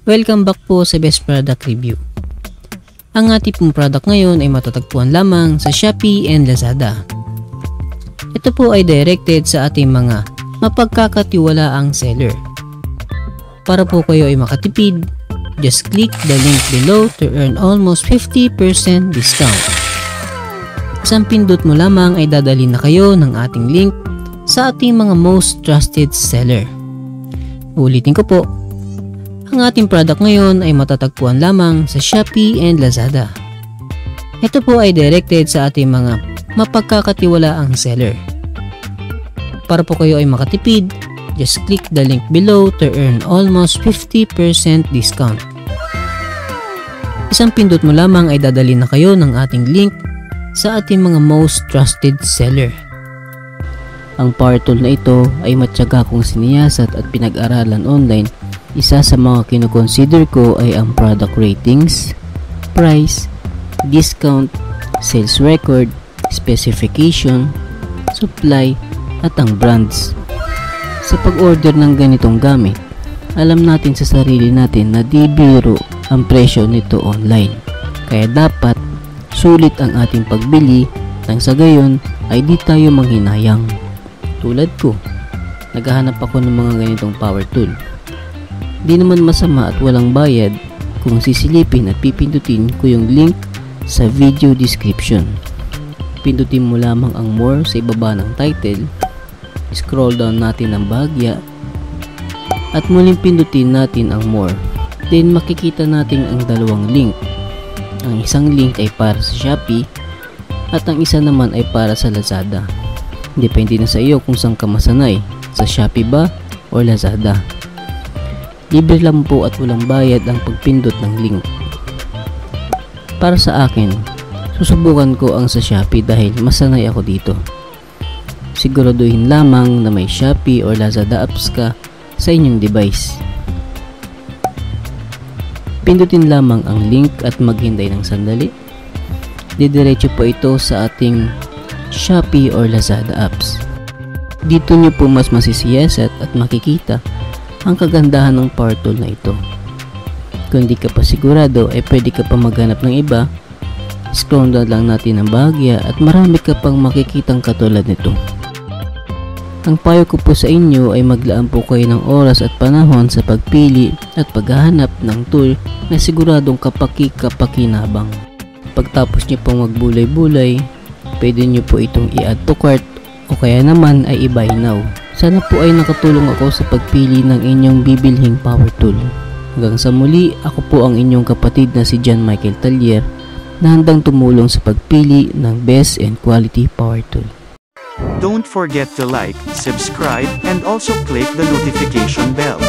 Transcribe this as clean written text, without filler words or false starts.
Welcome back po sa Best Product Review. Ang ating pong product ngayon ay matatagpuan lamang sa Shopee and Lazada. Ito po ay directed sa ating mga mapagkakatiwalaang seller. Para po kayo ay makatipid, just click the link below to earn almost 50% discount. Isang pindot mo lamang ay dadalhin na kayo ng ating link sa ating mga most trusted seller. Ulitin ko po, ang ating product ngayon ay matatagpuan lamang sa Shopee and Lazada. Ito po ay directed sa ating mga mapagkakatiwalaang seller. Para po kayo ay makatipid, just click the link below to earn almost 50% discount. Isang pindot mo lamang ay dadalhin na kayo ng ating link sa ating mga most trusted seller. Ang power tool na ito ay matyaga kong siniyasat at pinag-aralan online. Isa sa mga kinoconsider ko ay ang product ratings, price, discount, sales record, specification, supply, at ang brands. Sa pag-order ng ganitong gamit, alam natin sa sarili natin na di biro ang presyo nito online. Kaya dapat sulit ang ating pagbili nang sa gayon ay di tayo manghinayang. Tulad ko, naghahanap ako ng mga ganitong power tool. Di naman masama at walang bayad kung sisilipin at pipindutin ko yung link sa video description. Pindutin mo lamang ang more sa ibaba ng title, scroll down natin ang bahagya, at muling pindutin natin ang more. Then makikita natin ang dalawang link. Ang isang link ay para sa Shopee at ang isa naman ay para sa Lazada. Depende na sa iyo kung saan ka masanay, sa Shopee ba o Lazada. Libre lang po at walang bayad ang pagpindot ng link. Para sa akin, susubukan ko ang sa Shopee dahil masanay ako dito. Siguraduhin lamang na may Shopee or Lazada apps ka sa inyong device. Pindutin lamang ang link at maghintay ng sandali. Didiretso po ito sa ating Shopee or Lazada apps. Dito nyo po mas masisiyasat at makikita ang kagandahan ng power tool na ito. Kung di ka pa sigurado ay pwede ka pa maghanap ng iba. Scroll down lang natin ang bahagya at marami ka pang makikitang katulad nito. Ang payo ko po sa inyo ay maglaan po kayo ng oras at panahon sa pagpili at paghahanap ng tool na siguradong kapaki-kapakinabang. Pagtapos nyo pong magbulay-bulay, pwede nyo po itong i-add to cart o kaya naman ay i-buy now. Sana po ay nakatulong ako sa pagpili ng inyong bibilhing power tool. Hanggang sa muli, ako po ang inyong kapatid na si John Michael Tallier na handang tumulong sa pagpili ng best and quality power tool. Don't forget to like, subscribe, and also click the notification bell.